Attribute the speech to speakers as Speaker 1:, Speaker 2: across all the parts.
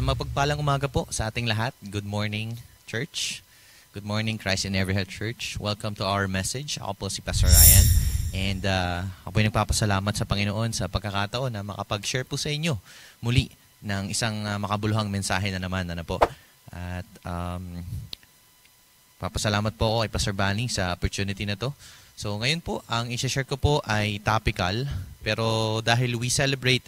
Speaker 1: Mapagpalang umaga po sa ating lahat. Good morning, church. Good morning, Christ in Every Heart Church. Welcome to our message. Ako po si Pastor Ryan. And ako po ay nagpapasalamat sa Panginoon sa pagkakataon na makapag-share po sa inyo muli ng isang makabuluhang mensahe na naman. Ano po? At papasalamat po ako kay Pastor Bani sa opportunity na to. So ngayon po, ang i-share ko po ay topical. Pero dahil we celebrate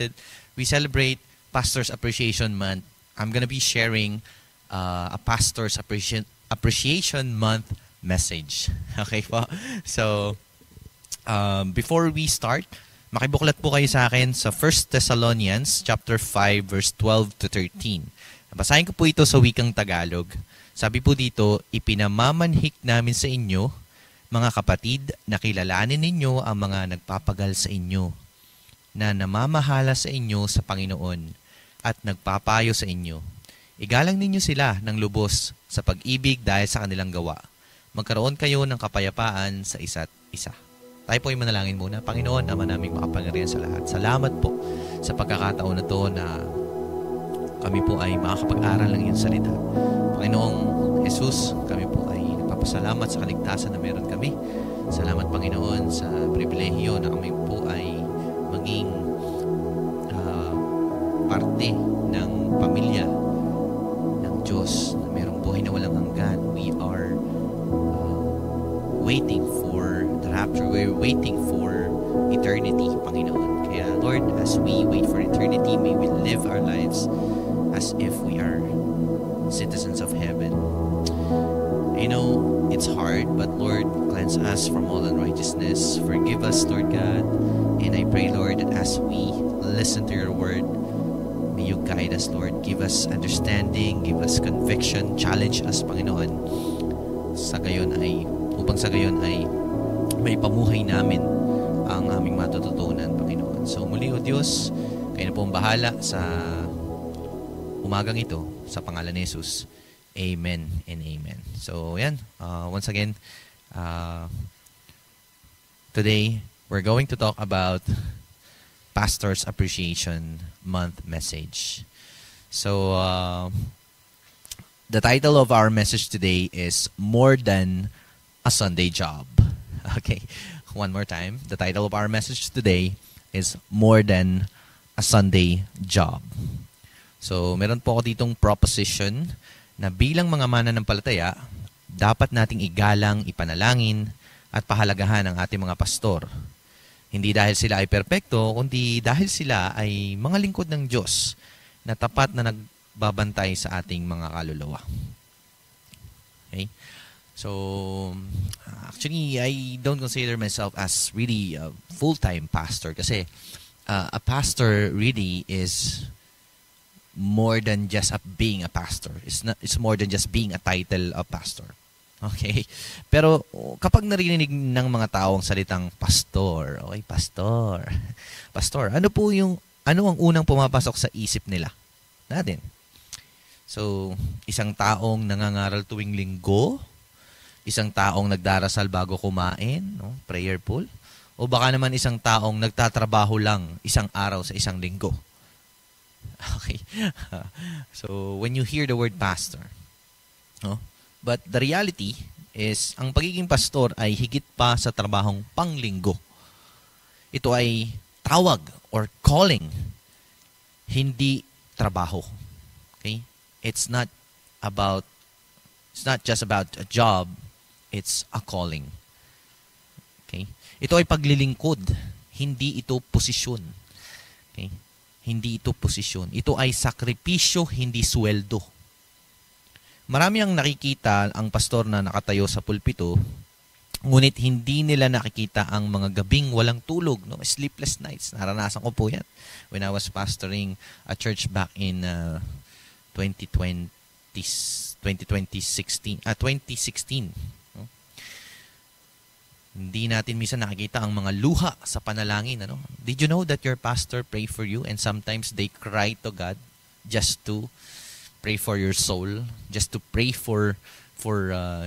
Speaker 1: Pastor's Appreciation Month, I'm gonna be sharing a Pastor's Appreciation Month message. Okay po? So, before we start, makibuklat po kayo sa akin sa 1 Thessalonians chapter 5 verse 12 to 13. Basahin ko po ito sa wikang Tagalog. Sabi po dito, ipinamamanhik namin sa inyo, mga kapatid, na kilalanin ninyo ang mga nagpapagal sa inyo, na namamahala sa inyo sa Panginoon at nagpapayo sa inyo. Igalang ninyo sila ng lubos sa pag-ibig dahil sa kanilang gawa. Magkaroon kayo ng kapayapaan sa isa't isa. Tayo po ay manalangin muna. Panginoon, Ama naming makapangyarihan sa lahat. Salamat po sa pagkakataon na to na kami po ay makakapag-aral ng iyong salita. Panginoong Jesus, kami po ay nagpapasalamat sa kaligtasan na meron kami. Salamat, Panginoon, sa pribilehiyo na kami po ay maging parte ng pamilya ng Diyos na mayroong buhay na walang hanggan. We are waiting for the rapture. We're waiting for eternity, Panginoon. Kaya, Lord, as we wait for eternity, may we live our lives as if we are citizens of heaven. You know, it's hard, but Lord, cleanse us from all unrighteousness. Forgive us, Lord God. And I pray, Lord, that as we listen to your word, may you guide us, Lord. Give us understanding, give us conviction, challenge us, Panginoon. Upang sa gayon ay may pamuhay namin ang aming matututunan, Panginoon. So muli, O Diyos, kayo na po ang bahala sa umagang ito, sa pangalan ni Jesus. Amen and amen. So, yan. Once again, today, we're going to talk about Pastor's Appreciation Month message. So, the title of our message today is More Than a Sunday Job. Okay, one more time. The title of our message today is More Than a Sunday Job. So, meron po ako ditong proposition na bilang mga mananampalataya, dapat nating igalang, ipanalangin, at pahalagahan ang ating mga pastor. Hindi dahil sila ay perpekto, kundi dahil sila ay mga lingkod ng Diyos na tapat na nagbabantay sa ating mga kaluluwa. Okay? So, actually, I don't consider myself as really a full-time pastor kasi a pastor really is more than just being a pastor. It's more than just being a title of pastor. Okay? Pero kapag narinig ng mga taong salitang pastor, okay, pastor. Pastor, ano ang unang pumapasok sa isip nila? Natin. So, isang taong nangangaral tuwing linggo, isang taong nagdarasal bago kumain, no? Prayerful, o baka naman isang taong nagtatrabaho lang isang araw sa isang linggo. Okay. So, when you hear the word pastor, no? But the reality is, ang pagiging pastor ay higit pa sa trabahong panglinggo. Ito ay tawag or calling, hindi trabaho. Okay? It's not just about a job, it's a calling. Okay? Ito ay paglilingkod, hindi ito posisyon. Okay? Hindi ito posisyon. Ito ay sakripisyo, hindi sweldo. Marami ang nakikita ang pastor na nakatayo sa pulpito, ngunit hindi nila nakikita ang mga gabing walang tulog, no? Sleepless nights. Naranasan ko po yan when I was pastoring a church back in 2016. No? Hindi natin minsan nakikita ang mga luha sa panalangin. Ano? Did you know that your pastor pray for you and sometimes they cry to God just to pray for your soul, just to pray for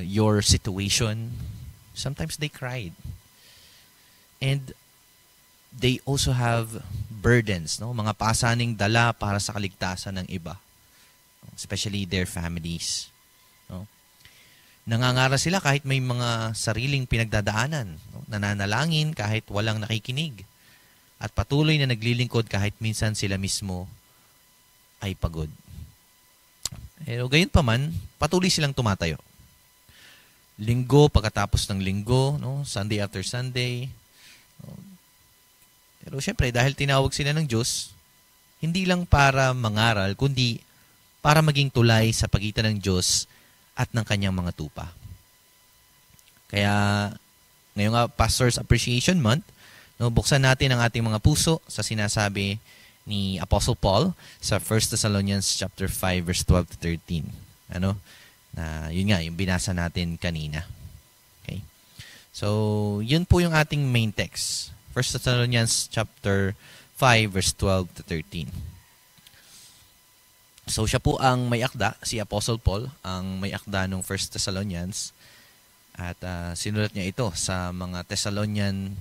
Speaker 1: your situation? Sometimes they cried. And they also have burdens, no? Mga pasaning dala para sa kaligtasan ng iba. especially their families. No? Nangangara sila kahit may mga sariling pinagdadaanan. No? Nananalangin kahit walang nakikinig. At patuloy na naglilingkod kahit minsan sila mismo ay pagod. Pero gayon pa man, patuloy silang tumatayo. Linggo pagkatapos ng linggo, no? Sunday after Sunday. No? Pero syempre, dahil tinawag sila ng Diyos, hindi lang para mangaral, kundi para maging tulay sa pagitan ng Diyos at ng kanyang mga tupa. Kaya, ngayong Pastor's Appreciation Month, no, buksan natin ang ating mga puso sa sinasabi ni Apostle Paul sa 1 Thessalonians chapter 5 verse 12 to 13. Ano? Na yun nga, yung binasa natin kanina. Okay? So, yun po yung ating main text. 1 Thessalonians chapter 5 verse 12 to 13. So, siya po ang may akda, si Apostle Paul, ang may akda ng 1 Thessalonians. At sinulat niya ito sa mga Thessalonian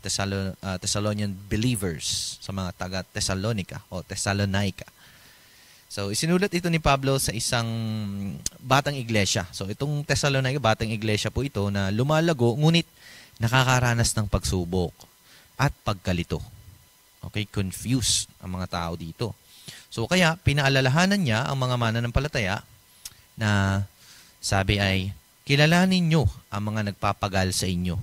Speaker 1: believers, sa mga taga-Thessalonica o Thessalonica. So, isinulat ito ni Pablo sa isang batang iglesia. So, itong Thessalonica, batang iglesia po ito na lumalago, ngunit nakakaranas ng pagsubok at pagkalito. Okay, confused ang mga tao dito. So, kaya pinaalalahanan niya ang mga mananampalataya na sabi ay, kilalanin nyo ang mga nagpapagal sa inyo.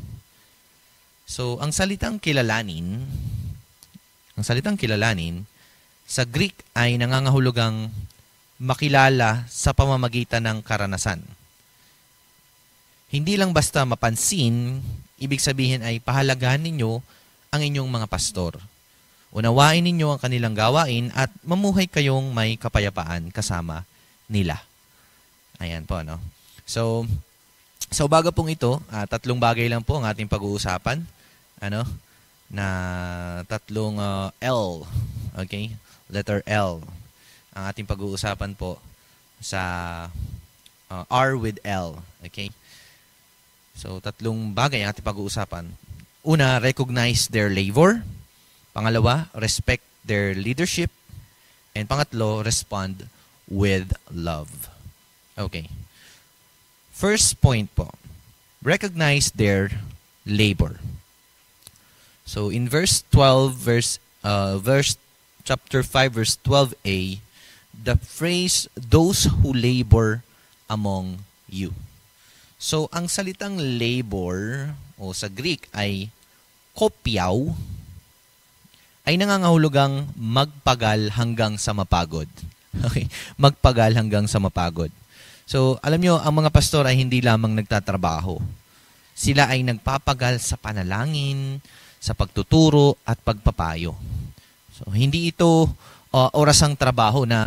Speaker 1: So, ang salitang kilalanin, sa Greek ay nangangahulugang makilala sa pamamagitan ng karanasan. Hindi lang basta mapansin, ibig sabihin ay pahalagahan ninyo ang inyong mga pastor. Unawain ninyo ang kanilang gawain at mamuhay kayong may kapayapaan kasama nila. Ayan po, no? So bago pong ito, tatlong bagay lang po ang ating pag-uusapan. Na tatlong L. Okay? Letter L. Ang ating pag-uusapan po sa R with L. Okay? So, tatlong bagay ang ating pag-uusapan. Una, recognize their labor. Pangalawa, respect their leadership. And pangatlo, respond with love. Okay. First point po, recognize their labor. So in verse 12, chapter 5, verse 12a, the phrase, those who labor among you. So ang salitang labor, o sa Greek ay kopyaw, ay nangangahulugang magpagal hanggang sa mapagod. Okay? Magpagal hanggang sa mapagod. So, alam nyo, ang mga pastor ay hindi lamang nagtatrabaho. Sila ay nagpapagal sa panalangin, sa pagtuturo, at pagpapayo. So, hindi ito orasang trabaho na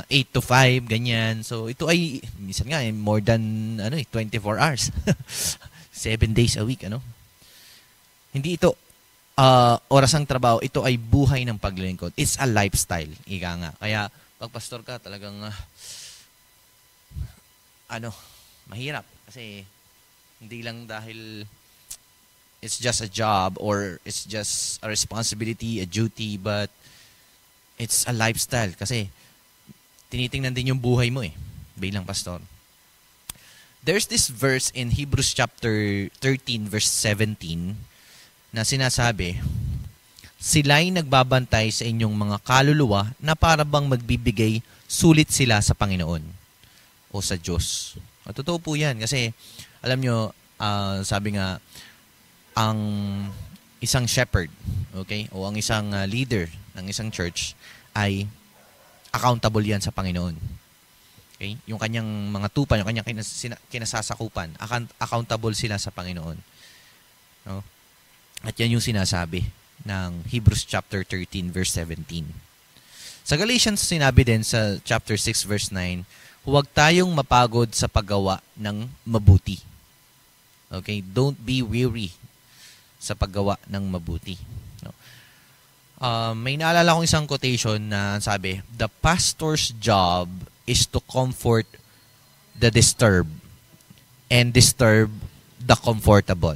Speaker 1: 8 to 5, ganyan. So, ito ay, minsan nga, more than 24 hours. 7 days a week, Hindi ito orasang trabaho. Ito ay buhay ng paglilingkod. It's a lifestyle, ika nga. Kaya, pag pastor ka, talagang mahirap kasi hindi lang dahil it's just a job or it's just a responsibility, a duty, but it's a lifestyle kasi tinitingnan din yung buhay mo bilang pastor. There's this verse in Hebrews chapter 13 verse 17 na sinasabi, sila'y nagbabantay sa inyong mga kaluluwa na para bang magbibigay sulit sila sa Panginoon o sa Diyos. At totoo po yan kasi alam nyo, sabi nga, ang isang shepherd, okay, o ang isang leader ng isang church ay accountable yan sa Panginoon. Okay? Yung kanyang mga tupa, yung kanyang kinasasakupan, accountable sila sa Panginoon. No? At yan yung sinasabi ng Hebrews chapter 13 verse 17. Sa Galatians sinabi din sa chapter 6 verse 9, huwag tayong mapagod sa paggawa ng mabuti. Okay? Don't be weary sa paggawa ng mabuti. No? May naalala kong isang quotation na sabi, the pastor's job is to comfort the disturbed and disturb the comfortable.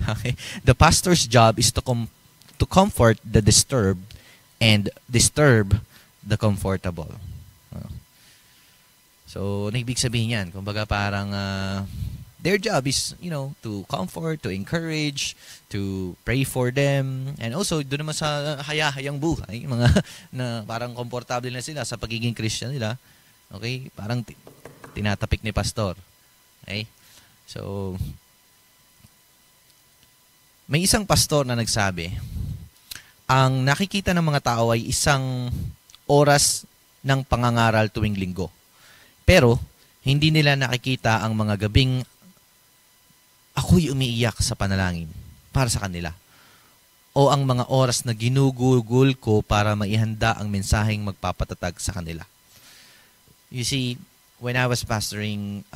Speaker 1: Okay? The pastor's job is to comfort the disturbed and disturb the comfortable. So, ibig sabihin yan, kumbaga parang their job is, to comfort, to encourage, to pray for them, and also doon naman sa hayahayang buhay, mga na parang komportable na sila sa pagiging Christian nila. Okay? Parang tinatapik ni pastor. Okay? So, may isang pastor na nagsabi, ang nakikita ng mga tao ay isang oras ng pangangaral tuwing linggo. Pero, hindi nila nakikita ang mga gabing ako'y umiiyak sa panalangin para sa kanila. O ang mga oras na ginugugol ko para maihanda ang mensaheng magpapatatag sa kanila. You see, when I was pastoring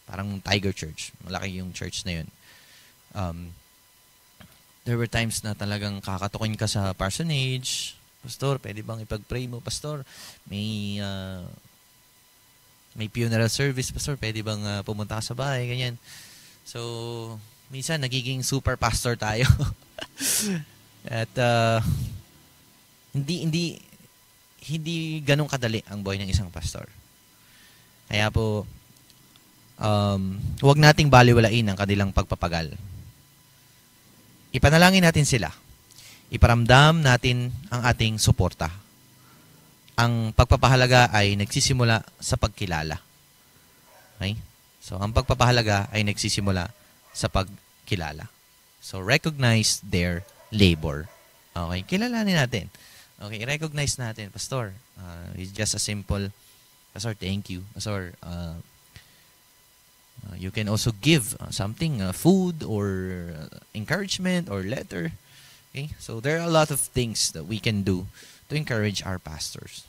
Speaker 1: parang Tiger Church, malaki yung church na yun, there were times na talagang kakatukin ka sa parsonage. Pastor, pwede bang ipag-pray mo? Pastor, may funeral service. Pastor, pwede bang pumunta ka sa bahay? Ganyan. So, minsan nagiging super pastor tayo. At hindi ganun kadali ang buhay ng isang pastor. Kaya po, huwag nating baliwalain ang kanilang pagpapagal. Ipanalangin natin sila. Iparamdam natin ang ating suporta. Ang pagpapahalaga ay nagsisimula sa pagkilala. Okay? So, ang pagpapahalaga ay nagsisimula sa pagkilala. So, recognize their labor. Okay? Kilalanin natin. Okay? Recognize natin. Pastor, it's just a simple, Pastor, thank you. Pastor, you can also give something, food or encouragement or letter. Okay? So, there are a lot of things that we can do to encourage our pastors.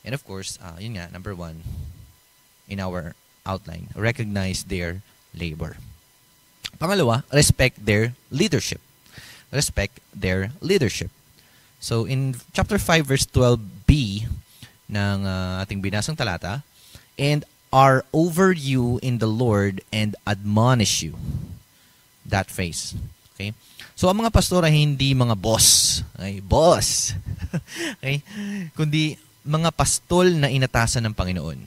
Speaker 1: And of course, yun nga, number 1, in our outline, recognize their labor. Pangalawa, respect their leadership. Respect their leadership. So, in chapter 5, verse 12b ng ating binasang talata, and are over you in the Lord and admonish you. That phrase. Okay? So, ang mga pastor ay hindi mga boss. Okay? Boss. Okay? Kundi mga pastol na inatasan ng Panginoon.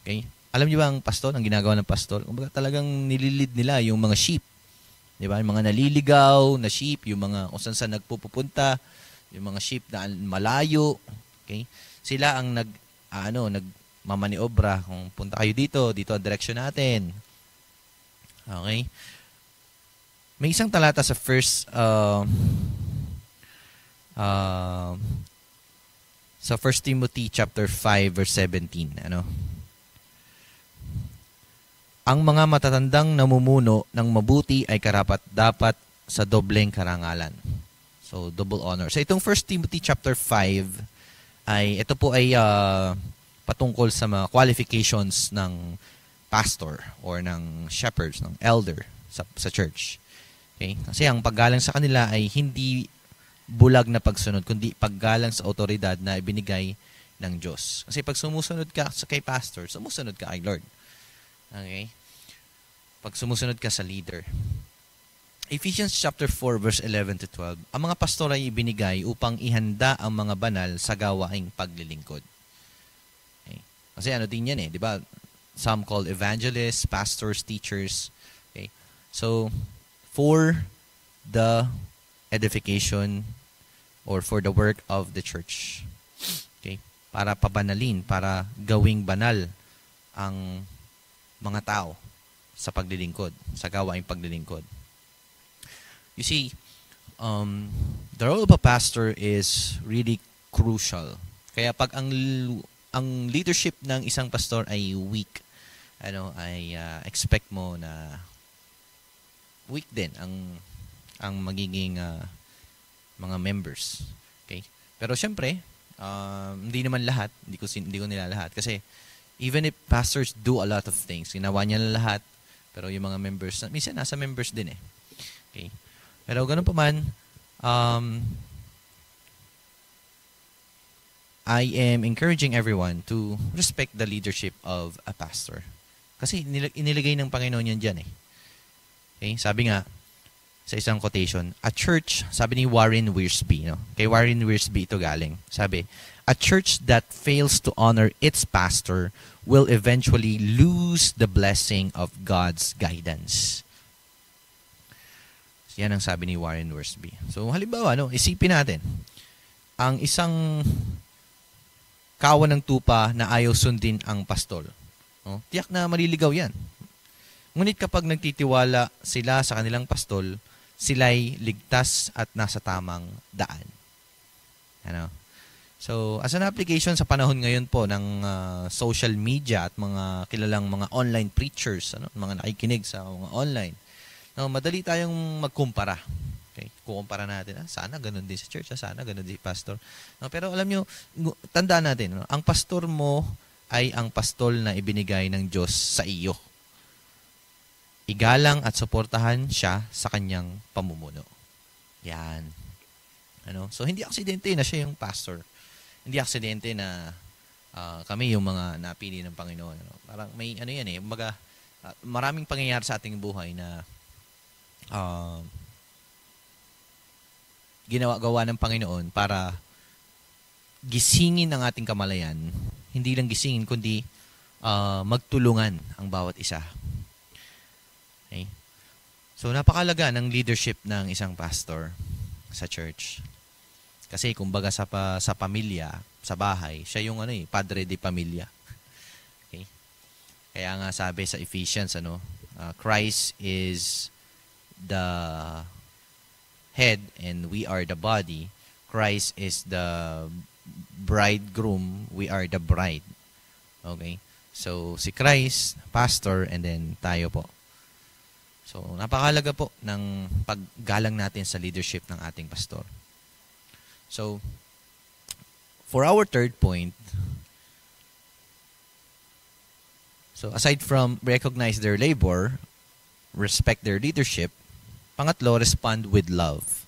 Speaker 1: Okay? Alam niyo ba ang pastol, ang ginagawa ng pastol? Kumbaga talagang nililid nila yung mga sheep. Di ba? Yung mga naliligaw na sheep, yung mga kung saan nagpupunta, yung mga sheep na malayo. Okay? Sila ang nagmamaniobra. Kung punta kayo dito ang direksyon natin. Okay? May isang talata sa sa 1 Timothy chapter 5 verse 17, ang mga matatandang namumuno ng mabuti ay karapat-dapat sa dobleng karangalan. So, double honor. So, itong 1 Timothy chapter 5 ito po ay patungkol sa mga qualifications ng pastor or ng shepherds, ng elder sa church. Okay? Kasi ang paggalang sa kanila ay hindi bulag na pagsunod, kundi paggalang sa otoridad na ibinigay ng Diyos. Kasi pag sumusunod ka kay pastor, sumusunod ka kay Lord. Okay? Pag sumusunod ka sa leader. Ephesians chapter 4 verse 11 to 12, ang mga pastor ay ibinigay upang ihanda ang mga banal sa gawaing paglilingkod. Okay? Kasi din yan di ba? Some called evangelists, pastors, teachers. Okay? So, for the edification or for the work of the church. Okay? Para pabanalin, para gawing banal ang mga tao sa paglilingkod, sa gawaing paglilingkod. You see, the role of a pastor is really crucial. Kaya pag ang leadership ng isang pastor ay weak, expect mo na weak din ang magiging mga members. Okay? Pero syempre, hindi naman lahat, hindi ko nila lahat kasi even if pastors do a lot of things, ginawa niya na lahat, pero yung mga members, minsan nasa members din Okay? Pero ganun pa man, I am encouraging everyone to respect the leadership of a pastor. Kasi inilagay ng Panginoon yan dyan Okay? Sabi nga, sa isang quotation, a church, sabi ni Warren Wiersbe, kay Warren Wiersbe ito galing. Sabi, a church that fails to honor its pastor will eventually lose the blessing of God's guidance. Yan ang sabi ni Warren Wiersbe. So halimbawa, isipin natin, ang isang kawan ng tupa na ayaw sundin ang pastol. Tiyak na maliligaw yan. Ngunit kapag nagtitiwala sila sa kanilang pastol, sila'y ligtas at nasa tamang daan. So, as an application sa panahon ngayon po ng social media at mga kilalang mga online preachers, mga nakikinig sa mga online, madali tayong magkumpara. Okay? Kukumpara natin, sana ganun din sa church, sana ganun din si pastor. Pero alam nyo, tandaan natin, ang pastor mo ay ang pastol na ibinigay ng Diyos sa iyo. Igalang at suportahan siya sa kanyang pamumuno. Yan. So, hindi aksidente na siya yung pastor. Hindi aksidente na kami yung mga napili ng Panginoon. Parang may maraming pangyayari sa ating buhay na gawa ng Panginoon para gisingin ang ating kamalayan. Hindi lang gisingin, kundi magtulungan ang bawat isa. Okay? So, napakalaga ng leadership ng isang pastor sa church. Kasi kumbaga sa pamilya, sa bahay, siya yung padre de pamilya. Okay? Kaya nga sabi sa Ephesians, Christ is the head and we are the body. Christ is the bridegroom, we are the bride. Okay? So, si Christ, pastor, and then tayo po. So, napakalaga po ng paggalang natin sa leadership ng ating pastor. So, for our third point, so aside from recognize their labor, respect their leadership, pangatlo, respond with love.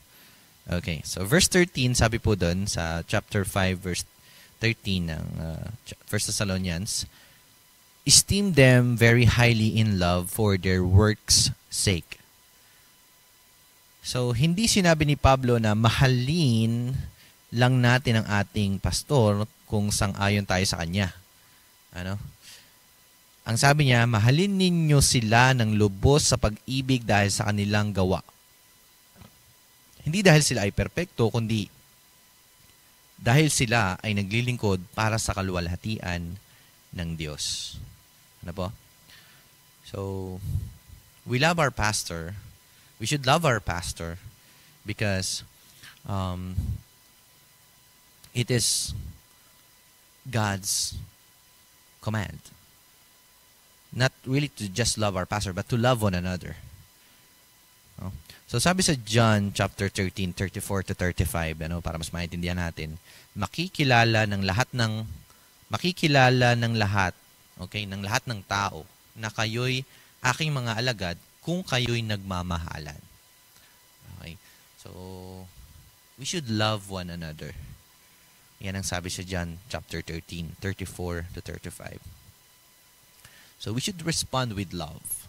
Speaker 1: Okay, so verse 13, sabi po doon sa chapter 5, verse 13 ng 1 Thessalonians, esteem them very highly in love for their works' sake. So, hindi sinabi ni Pablo na mahalin lang natin ang ating pastor kung sang-ayon tayo sa kanya. Ang sabi niya, mahalin ninyo sila ng lubos sa pag-ibig dahil sa kanilang gawa. Hindi dahil sila ay perpekto, kundi dahil sila ay naglilingkod para sa kaluwalhatian ng Diyos. So, we love our pastor. We should love our pastor because it is God's command. Not really to just love our pastor, but to love one another. So sabi sa John chapter 13, 34 to 35, para mas maintindihan natin, makikilala ng lahat, okay, ng lahat ng tao na kayo'y aking mga alagad kung kayo'y nagmamahalan. Okay? So, we should love one another. Yan ang sabi sa John chapter 13, 34 to 35. So, we should respond with love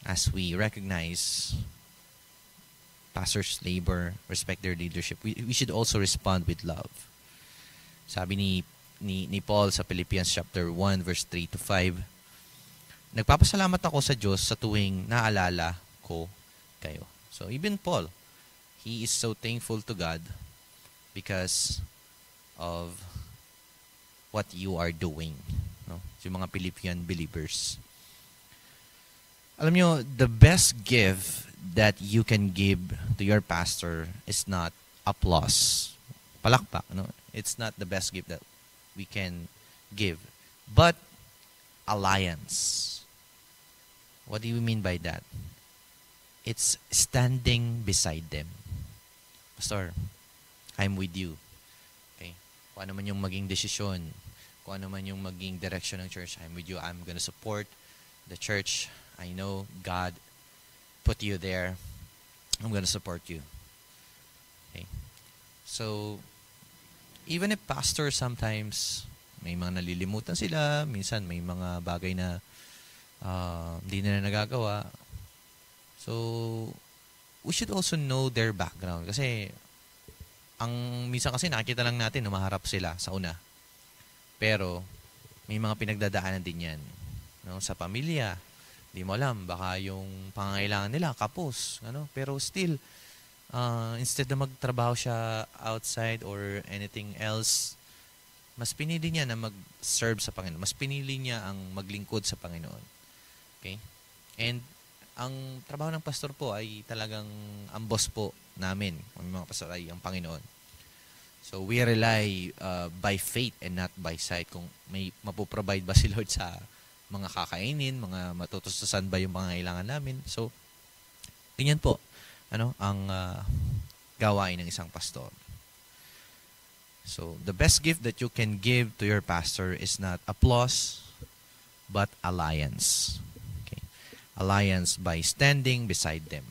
Speaker 1: as we recognize pastors' labor, respect their leadership. We should also respond with love. Sabi ni Paul sa Philippians chapter 1, verse 3 to 5, nagpapasalamat ako sa Diyos sa tuwing naalala ko kayo. So even Paul, he is so thankful to God because of what you are doing. Yung mga Philippian believers. Alam nyo, the best gift that you can give to your pastor is not applause. Palakpak. It's not the best gift that we can give. But alliance. What do you mean by that? It's standing beside them. Pastor, I'm with you. Okay? Kung ano man yung maging desisyon, kung ano man yung maging direction ng church, I'm with you. I'm gonna support the church. I know God put you there. I'm gonna support you. Okay? So, even if pastor sometimes may mga nalilimutan sila, minsan may mga bagay na hindi na nagagawa. So, we should also know their background. Kasi, ang minsan kasi nakikita lang natin, humaharap sila sa una. Pero, may mga pinagdadaanan din yan. No? Sa pamilya, di mo alam, baka yung pangangailangan nila, kapos. Ano? Pero still, instead na magtrabaho siya outside or anything else, mas pinili niya na mag-serve sa Panginoon. Mas pinili niya ang maglingkod sa Panginoon. Okay? And, ang trabaho ng pastor po ay talagang ang boss po namin, ang mga pastor ay ang Panginoon. So, we rely by faith and not by sight. Kung may mapoprovide ba si Lord sa mga kakainin, mga matutustusan ba yung pangangailangan namin. So, ganyan po ang gawain ng isang pastor. So, the best gift that you can give to your pastor is not applause, but alliance. Okay? Alliance by standing beside them.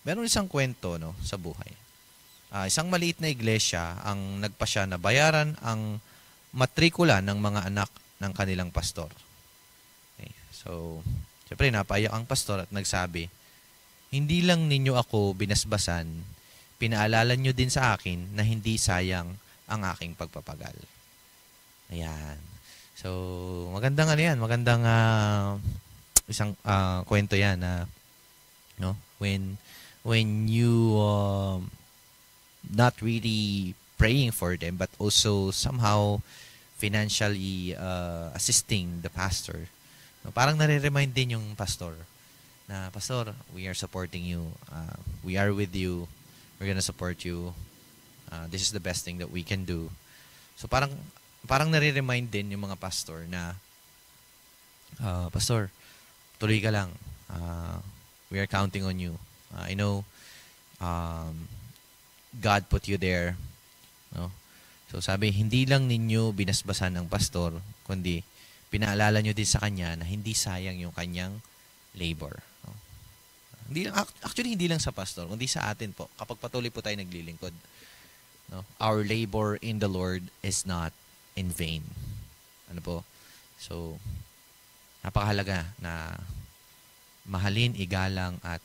Speaker 1: Meron isang kwento sa buhay. Isang maliit na iglesia ang nagpasya na bayaran ang matrikula ng mga anak ng kanilang pastor. Okay. So, siyempre napaiyak ang pastor at nagsabi, hindi lang ninyo ako binasbasan, pinaalala nyo din sa akin na hindi sayang ang aking pagpapagal. Ayan. So, magandang magandang isang kwento yan na when you not really praying for them but also somehow financially assisting the pastor. Parang nare-remind din yung pastor na, Pastor, we are supporting you. We are with you. We're gonna support you. This is the best thing that we can do. So parang nare-remind din yung mga pastor na, Pastor, tuloy ka lang. We are counting on you. I know God put you there. No? So sabi, hindi lang ninyo binasbasan ng pastor, kundi pinaalala nyo din sa kanya na hindi sayang yung kanyang labor. No? Hindi lang sa pastor, kundi sa atin po. Kapag patuloy po tayo naglilingkod, no? Our labor in the Lord is not in vain. Ano po? So, napakahalaga na mahalin, igalang, at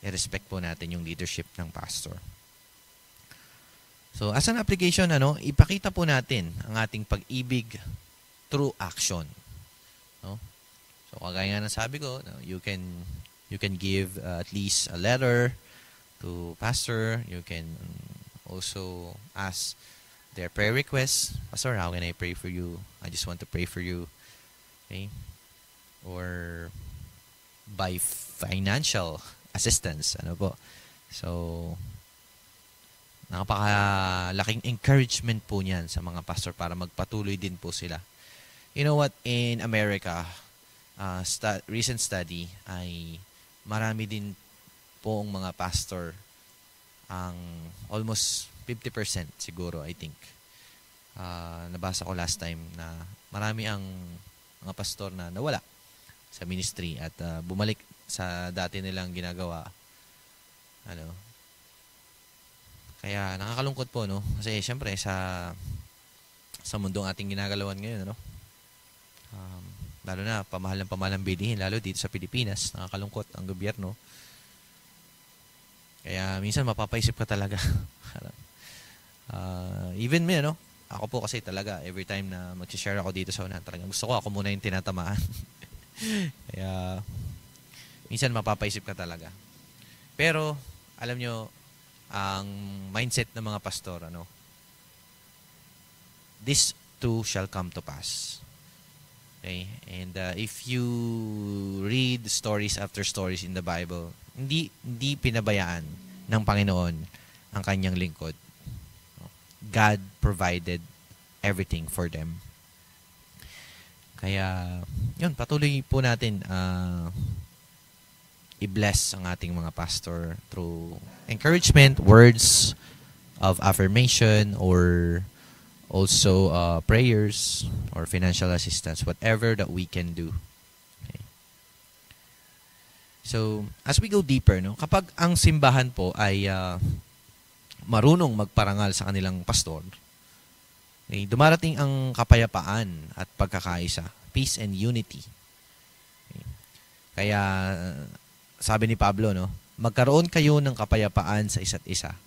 Speaker 1: i-respect po natin yung leadership ng pastor. So, as an application, ipakita po natin ang ating pag-ibig through action. No? So, kagaya nga ng sabi ko, you can give at least a letter to pastor. You can also ask their prayer requests. Pastor, how can I pray for you? I just want to pray for you. Okay? Or by financial assistance. Ano po? So, napakalaking encouragement po niyan sa mga pastor para magpatuloy din po sila. You know what? In America, recent study ay marami din po ang mga pastor, ang almost 50% siguro, I think. Nabasa ko last time na marami ang mga pastor na nawala sa ministry at bumalik sa dati nilang ginagawa. Kaya nakakalungkot po, no? Kasi syempre sa mundong ating ginagalawan ngayon, lalo na pamahal ng bilihin, lalo dito sa Pilipinas, nakakalungkot ang gobyerno. Kaya minsan mapapaisip ka talaga. Even me, ako po kasi talaga, every time na mag-share ako dito sa unahan, talagang gusto ko ako muna yung tinatamaan. Kaya minsan mapapaisip ka talaga. Pero, alam nyo, ang mindset ng mga pastor, this too shall come to pass. Okay? And if you read stories after stories in the Bible, hindi pinabayaan ng Panginoon ang kanyang lingkod. God provided everything for them. Kaya, yun, patuloy po natin i-bless ang ating mga pastor through encouragement, words of affirmation, or also prayers or financial assistance, whatever that we can do. Okay. So, as we go deeper, kapag ang simbahan po ay marunong magparangal sa kanilang pastor, dumarating ang kapayapaan at pagkakaisa, peace and unity. Okay. Kaya, sabi ni Pablo, magkaroon kayo ng kapayapaan sa isa't isa.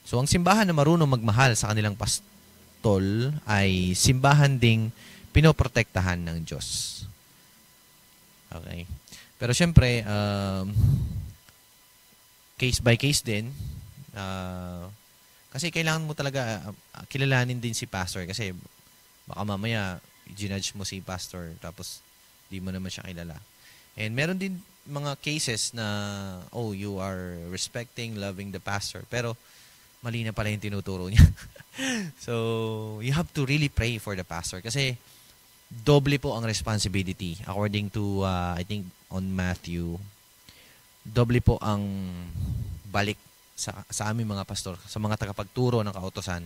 Speaker 1: So, ang simbahan na marunong magmahal sa kanilang pastol ay simbahan ding pinoprotektahan ng Diyos. Okay? Pero syempre, case by case din, kasi kailangan mo talaga kilalanin din si pastor kasi baka mamaya ginudge mo si pastor tapos di mo naman siya kilala. And meron din mga cases na, you are respecting, loving the pastor, pero mali na pala yung tinuturo niya. So, you have to really pray for the pastor kasi doble po ang responsibility. According to, I think, on Matthew, doble po ang balik sa aming mga pastor, sa mga tagapagturo ng kautosan.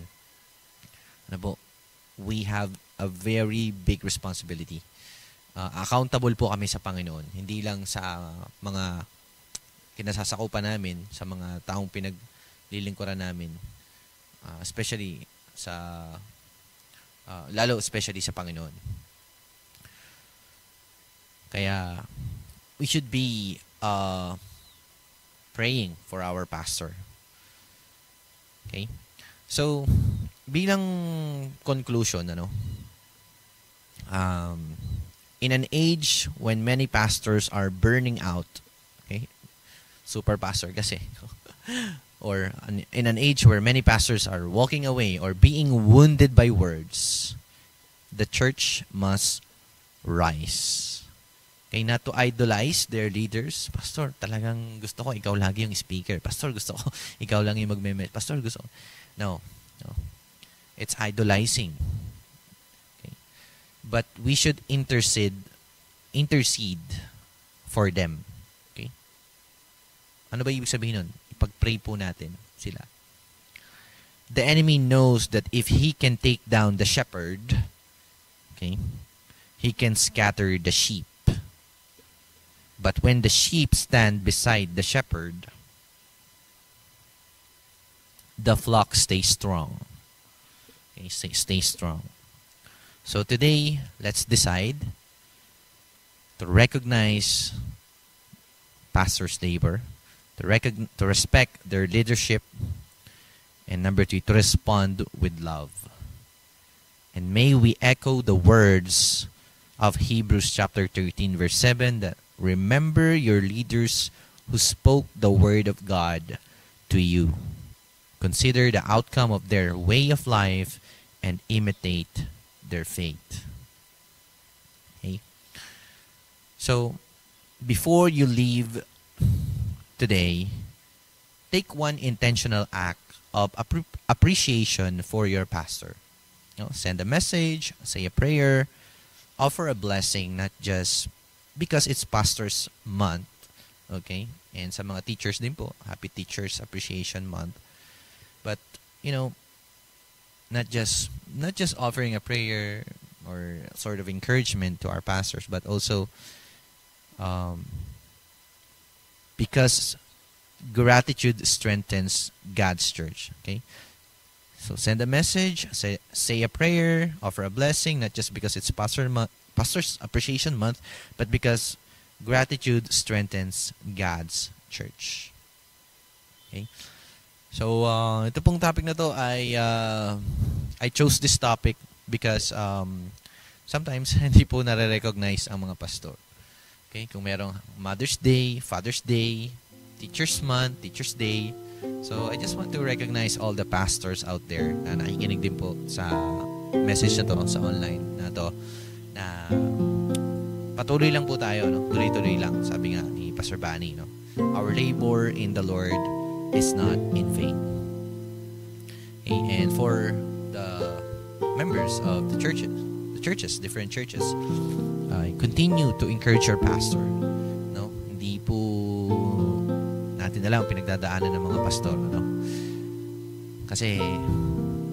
Speaker 1: Ano po? We have a very big responsibility. Accountable po kami sa Panginoon. Hindi lang sa mga kinasasakupan namin, sa mga taong pinaglilingkuran namin. Especially especially sa Panginoon. Kaya, we should be praying for our pastor. Okay? So, bilang conclusion, in an age when many pastors are burning out, okay? Super pastor kasi. Or in an age where many pastors are walking away or being wounded by words, the church must rise. Okay, not to idolize their leaders. Pastor, talagang gusto ko ikaw lagi yung speaker. Pastor, gusto ko ikaw lang yung magme-met. Pastor, gusto ko. No. It's idolizing. Okay. But we should intercede for them. Okay? Ano ba ibig sabihin nun? Ipag-pray po natin sila. The enemy knows that if he can take down the shepherd, okay, he can scatter the sheep. But when the sheep stand beside the shepherd, the flock stays strong. Okay, stay strong. So today, let's decide to recognize pastors' labor, to respect their leadership, and number 2, to respond with love. And may we echo the words of Hebrews chapter 13, verse 7, that remember your leaders who spoke the word of God to you. Consider the outcome of their way of life and imitate their faith. Okay? So, before you leave today, take one intentional act of appreciation for your pastor. Send a message, say a prayer, offer a blessing, not just because it's Pastor's Month, okay? And sa mga teachers din po, Happy Teachers Appreciation Month. But, not just offering a prayer or sort of encouragement to our pastors, but also because gratitude strengthens God's church, okay? So send a message, say a prayer, offer a blessing, not just because it's Pastor's Appreciation Month, but because gratitude strengthens God's church. Okay? So, ito pong topic na to I chose this topic because sometimes hindi po nare-recognize ang mga pastor. Okay? Kung merong Mother's Day, Father's Day, Teacher's Month, Teacher's Day. So, I just want to recognize all the pastors out there na nakikinig din po sa message na to, sa online na to, na patuloy lang po tayo, tuloy-tuloy lang, sabi nga ni Pastor Bani, our labor in the Lord is not in vain. Okay? And for the members of the churches, different churches, continue to encourage your pastor. Hindi po natin alam ang pinagdadaanan ng mga pastor, kasi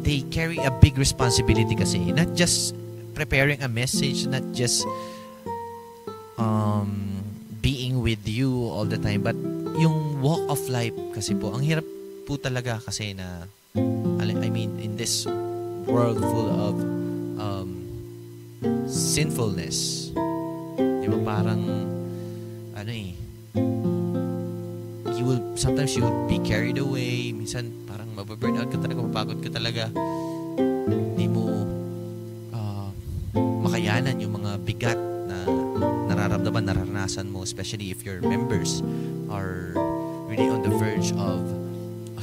Speaker 1: they carry a big responsibility kasi, not just preparing a message, not just being with you all the time, but yung walk of life kasi po, ang hirap po talaga kasi na, in this world full of sinfulness, di ba, parang you sometimes you will be carried away. Minsan parang mababurn out ka talaga, mapagod ka talaga. Hindi mo makayanan yung mga bigat na nararamdaman, nararanasan mo, especially if your members are really on the verge of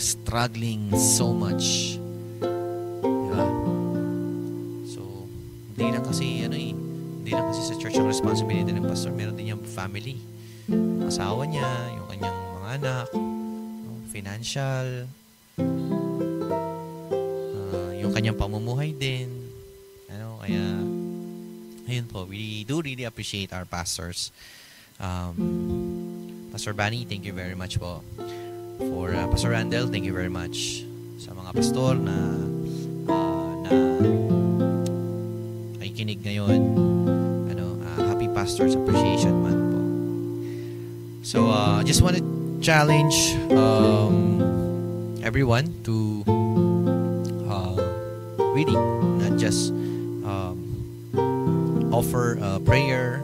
Speaker 1: struggling so much. Diba? So, hindi lang kasi sa church ang responsibility ng pastor. Meron din yung family. Asawa niya, yung kanyang mga anak, financial, yung kanyang pamumuhay din. Kaya, ayun po, we do really appreciate our pastors. Pastor Bani, thank you very much po. For Pastor Randall, thank you very much. Sa mga pastor na ay kinig ngayon, Happy Pastors Appreciation Month po. So, I just want to challenge everyone to really not just offer prayer,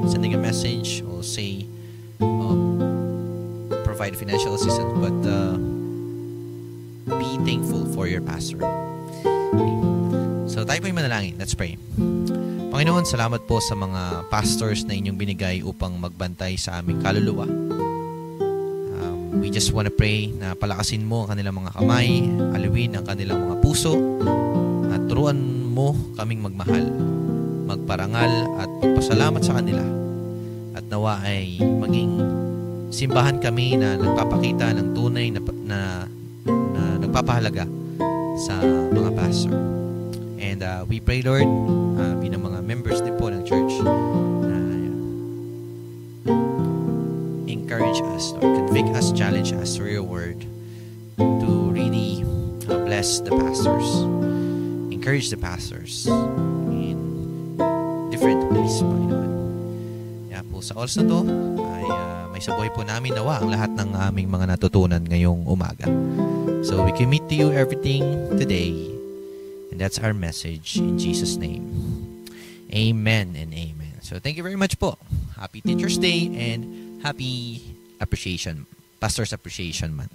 Speaker 1: sending a message, or say provide financial assistance, but be thankful for your pastor. Okay. So tayo po yung manalangin. Let's pray. Panginoon, salamat po sa mga pastors na inyong binigay upang magbantay sa aming kaluluwa. We just want to pray na palakasin mo ang kanilang mga kamay, aliwin ang kanilang mga puso, at turuan mo kaming magmahal, magparangal at magpasalamat sa kanila. At nawa ay maging simbahan kami na nagpapakita ng tunay na nagpapahalaga sa mga pastor. And we pray, Lord, bilang mga members din po ng church, na encourage us, Lord, convict us, challenge us through your word to really bless the pastors, encourage the pastors in different ways, Panginoon. Kaya po sa oras na to ay may sabuhay po namin nawa ang lahat ng aming mga natutunan ngayong umaga. So we commit to you everything today, and that's our message in Jesus' name. Amen and amen. So thank you very much po. Happy Teacher's Day and happy Pastors Appreciation Month.